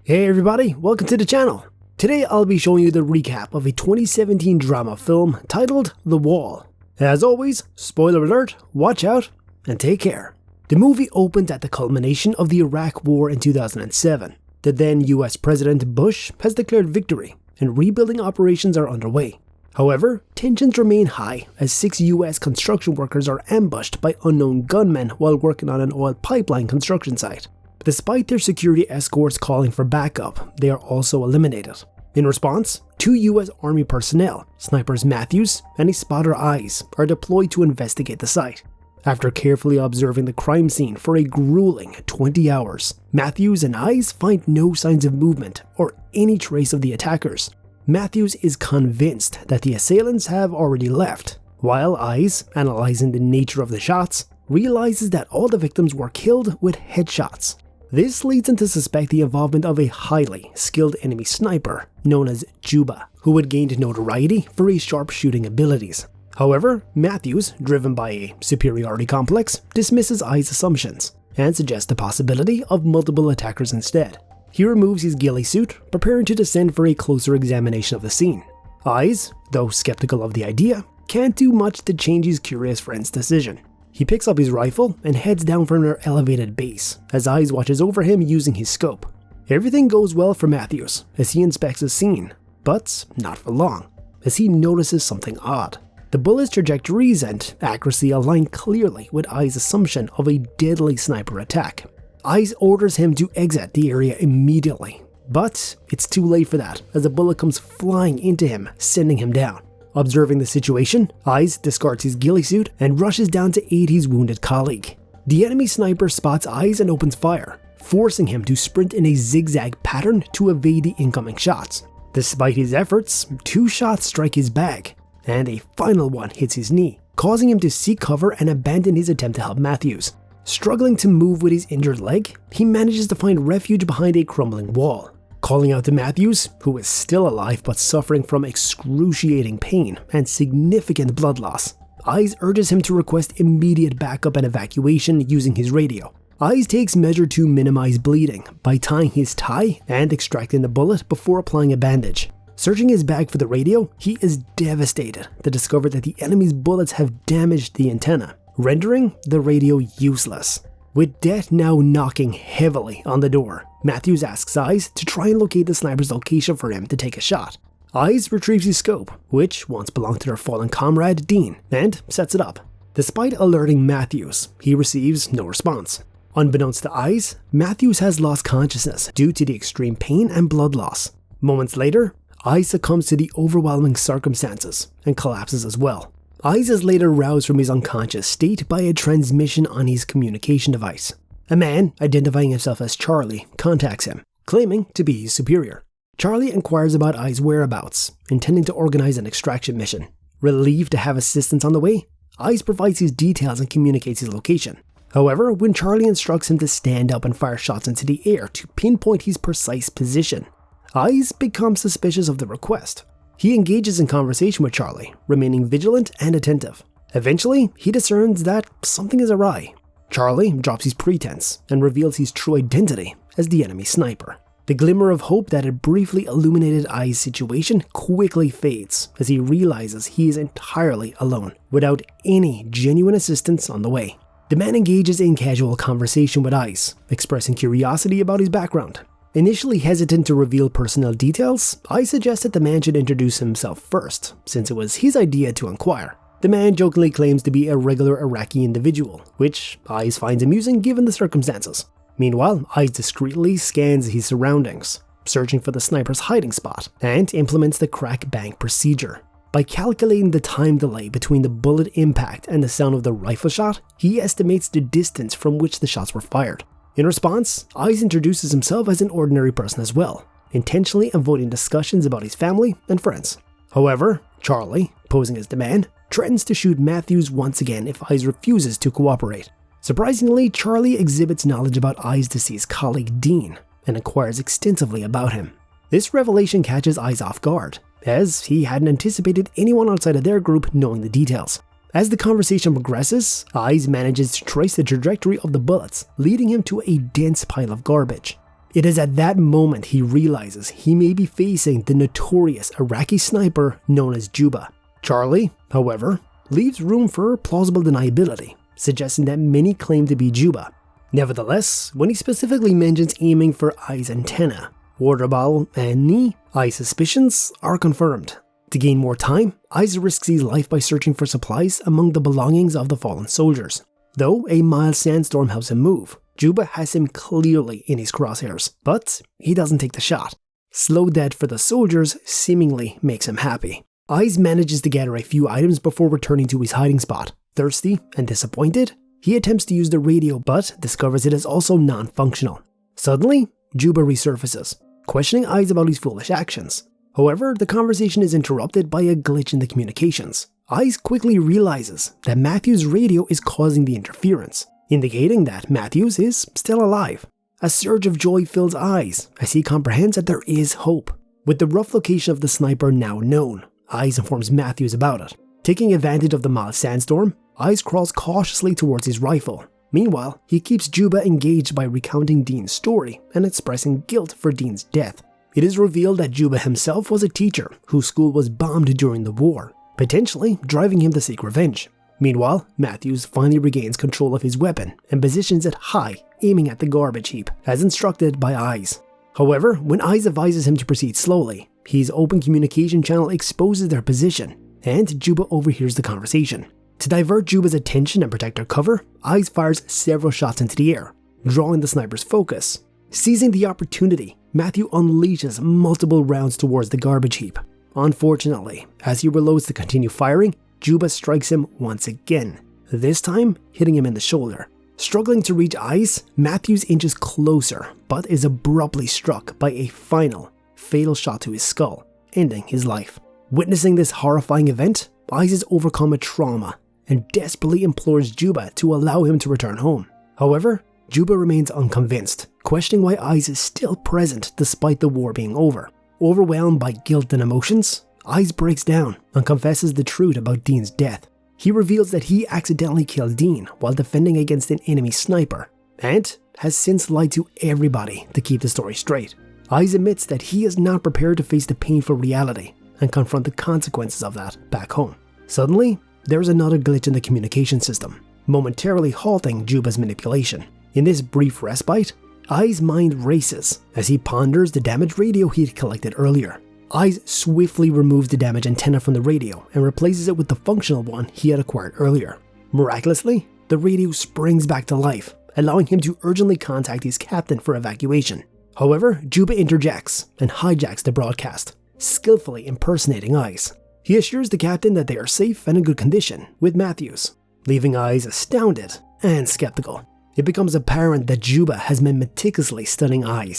Hey everybody, welcome to the channel. Today I'll be showing you the recap of a 2017 drama film titled The Wall. As always, spoiler alert, watch out, and take care. The movie opens at the culmination of the Iraq War in 2007. The then US President Bush has declared victory, and rebuilding operations are underway. However, tensions remain high as 6 US construction workers are ambushed by unknown gunmen while working on an oil pipeline construction site. Despite their security escorts calling for backup, they are also eliminated. In response, 2 US Army personnel, snipers Matthews and his spotter Eyes, are deployed to investigate the site. After carefully observing the crime scene for a grueling 20 hours, Matthews and Eyes find no signs of movement or any trace of the attackers. Matthews is convinced that the assailants have already left, while Eyes, analyzing the nature of the shots, realizes that all the victims were killed with headshots. This leads him to suspect the involvement of a highly skilled enemy sniper known as Juba, who had gained notoriety for his sharpshooting abilities. However, Matthews, driven by a superiority complex, dismisses Eyes' assumptions and suggests the possibility of multiple attackers instead. He removes his ghillie suit, preparing to descend for a closer examination of the scene. Eyes, though skeptical of the idea, can't do much to change his curious friend's decision. He picks up his rifle and heads down from their elevated base, as Eyes watches over him using his scope. Everything goes well for Matthews as he inspects the scene, but not for long, as he notices something odd. The bullet's trajectories and accuracy align clearly with Eyes' assumption of a deadly sniper attack. Eyes orders him to exit the area immediately, but it's too late for that as a bullet comes flying into him, sending him down. Observing the situation, Eyes discards his ghillie suit and rushes down to aid his wounded colleague. The enemy sniper spots Eyes and opens fire, forcing him to sprint in a zigzag pattern to evade the incoming shots. Despite his efforts, 2 shots strike his back, and a final one hits his knee, causing him to seek cover and abandon his attempt to help Matthews. Struggling to move with his injured leg, he manages to find refuge behind a crumbling wall. Calling out to Matthews, who is still alive but suffering from excruciating pain and significant blood loss, Eyes urges him to request immediate backup and evacuation using his radio. Eyes takes measure to minimize bleeding by tying his tie and extracting the bullet before applying a bandage. Searching his bag for the radio, he is devastated to discover that the enemy's bullets have damaged the antenna, rendering the radio useless. With death now knocking heavily on the door, Matthews asks Eyes to try and locate the sniper's location for him to take a shot. Eyes retrieves his scope, which once belonged to their fallen comrade Dean, and sets it up. Despite alerting Matthews, he receives no response. Unbeknownst to Eyes, Matthews has lost consciousness due to the extreme pain and blood loss. Moments later, Eyes succumbs to the overwhelming circumstances and collapses as well. Eyes is later roused from his unconscious state by a transmission on his communication device. A man, identifying himself as Charlie, contacts him, claiming to be his superior. Charlie inquires about Eyes' whereabouts, intending to organize an extraction mission. Relieved to have assistance on the way, Eyes provides his details and communicates his location. However, when Charlie instructs him to stand up and fire shots into the air to pinpoint his precise position, Eyes becomes suspicious of the request. He engages in conversation with Charlie, remaining vigilant and attentive. Eventually, he discerns that something is awry. Charlie drops his pretense and reveals his true identity as the enemy sniper. The glimmer of hope that had briefly illuminated Eyes' situation quickly fades as he realizes he is entirely alone, without any genuine assistance on the way. The man engages in casual conversation with Eyes, expressing curiosity about his background. Initially hesitant to reveal personal details, I suggested the man should introduce himself first, since it was his idea to inquire. The man jokingly claims to be a regular Iraqi individual, which Eyes finds amusing given the circumstances. Meanwhile, Eyes discreetly scans his surroundings, searching for the sniper's hiding spot, and implements the crack bank procedure. By calculating the time delay between the bullet impact and the sound of the rifle shot, he estimates the distance from which the shots were fired. In response, Eyes introduces himself as an ordinary person as well, intentionally avoiding discussions about his family and friends. However, Charlie, posing as the man, threatens to shoot Matthews once again if Eyes refuses to cooperate. Surprisingly, Charlie exhibits knowledge about Eyes' deceased colleague Dean, and inquires extensively about him. This revelation catches Eyes off guard, as he hadn't anticipated anyone outside of their group knowing the details. As the conversation progresses, Eyes manages to trace the trajectory of the bullets, leading him to a dense pile of garbage. It is at that moment he realizes he may be facing the notorious Iraqi sniper known as Juba. Charlie, however, leaves room for plausible deniability, suggesting that many claim to be Juba. Nevertheless, when he specifically mentions aiming for Ai's antenna, water bottle, and knee, Ai's suspicions are confirmed. To gain more time, Ai risks his life by searching for supplies among the belongings of the fallen soldiers. Though a mild sandstorm helps him move, Juba has him clearly in his crosshairs, but he doesn't take the shot. Slow death for the soldiers seemingly makes him happy. Ai manages to gather a few items before returning to his hiding spot. Thirsty and disappointed, he attempts to use the radio but discovers it is also non-functional. Suddenly, Juba resurfaces, questioning Ai about his foolish actions. However, the conversation is interrupted by a glitch in the communications. Ai quickly realizes that Matthew's radio is causing the interference, indicating that Matthews is still alive. A surge of joy fills Ai as he comprehends that there is hope. With the rough location of the sniper now known, Ai informs Matthews about it. Taking advantage of the mild sandstorm, Ai crawls cautiously towards his rifle. Meanwhile, he keeps Juba engaged by recounting Dean's story and expressing guilt for Dean's death. It is revealed that Juba himself was a teacher whose school was bombed during the war, potentially driving him to seek revenge. Meanwhile, Matthews finally regains control of his weapon and positions it high, aiming at the garbage heap, as instructed by Ai. However, when Ai advises him to proceed slowly, his open communication channel exposes their position, and Juba overhears the conversation. To divert Juba's attention and protect their cover, Ai fires several shots into the air, drawing the sniper's focus. Seizing the opportunity, Matthew unleashes multiple rounds towards the garbage heap. Unfortunately, as he reloads to continue firing, Juba strikes him once again, this time hitting him in the shoulder. Struggling to reach Ai, Matthews inches closer, but is abruptly struck by a final, fatal shot to his skull, ending his life. Witnessing this horrifying event, Ai is overcome with trauma and desperately implores Juba to allow him to return home. However, Juba remains unconvinced, questioning why Ai is still present despite the war being over. Overwhelmed by guilt and emotions, Ai breaks down and confesses the truth about Dean's death. He reveals that he accidentally killed Dean while defending against an enemy sniper, and has since lied to everybody to keep the story straight. Ai admits that he is not prepared to face the painful reality and confront the consequences of that back home. Suddenly, there is another glitch in the communication system, momentarily halting Juba's manipulation. In this brief respite, Ai's mind races as he ponders the damaged radio he had collected earlier. Ai swiftly removes the damaged antenna from the radio and replaces it with the functional one he had acquired earlier. Miraculously, the radio springs back to life, allowing him to urgently contact his captain for evacuation. However, Juba interjects and hijacks the broadcast, skillfully impersonating Ai. He assures the captain that they are safe and in good condition with Matthews, leaving Ai astounded and skeptical. It becomes apparent that Juba has been meticulously studying Ai,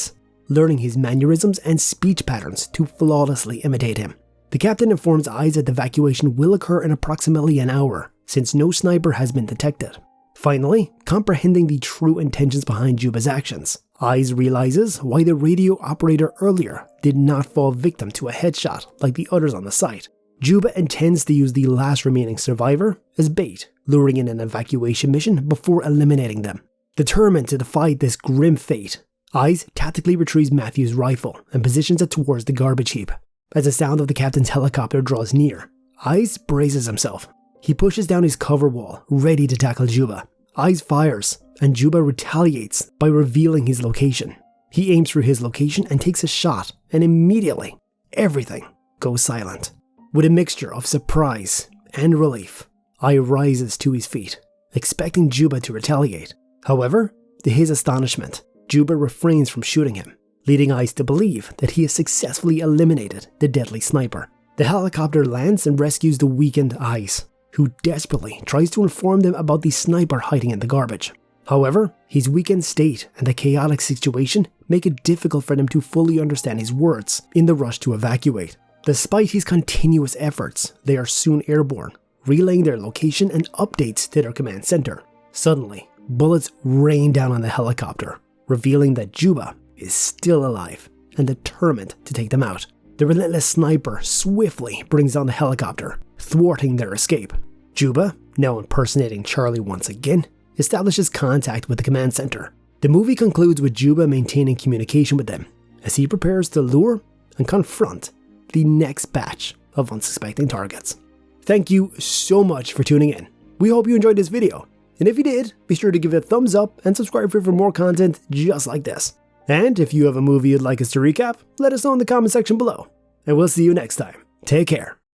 learning his mannerisms and speech patterns to flawlessly imitate him. The captain informs Ai that the evacuation will occur in approximately an hour, since no sniper has been detected. Finally, comprehending the true intentions behind Juba's actions, Ai realizes why the radio operator earlier did not fall victim to a headshot like the others on the site. Juba intends to use the last remaining survivor as bait, luring in an evacuation mission before eliminating them. Determined to defy this grim fate, Ai tactically retrieves Matthew's rifle and positions it towards the garbage heap. As the sound of the captain's helicopter draws near, Ai braces himself. He pushes down his cover wall, ready to tackle Juba. Ai fires, and Juba retaliates by revealing his location. He aims for his location and takes a shot, and immediately, everything goes silent. With a mixture of surprise and relief, Ai rises to his feet, expecting Juba to retaliate. However, to his astonishment, Juba refrains from shooting him, leading Ai to believe that he has successfully eliminated the deadly sniper. The helicopter lands and rescues the weakened Ai, who desperately tries to inform them about the sniper hiding in the garbage. However, his weakened state and the chaotic situation make it difficult for them to fully understand his words in the rush to evacuate. Despite his continuous efforts, they are soon airborne, relaying their location and updates to their command center. Suddenly, bullets rain down on the helicopter, revealing that Juba is still alive and determined to take them out. The relentless sniper swiftly brings down the helicopter, thwarting their escape. Juba, now impersonating Charlie once again, establishes contact with the command center. The movie concludes with Juba maintaining communication with them as he prepares to lure and confront the next batch of unsuspecting targets. Thank you so much for tuning in. We hope you enjoyed this video, and if you did, be sure to give it a thumbs up and subscribe for more content just like this. And if you have a movie you'd like us to recap, let us know in the comment section below, and we'll see you next time. Take care.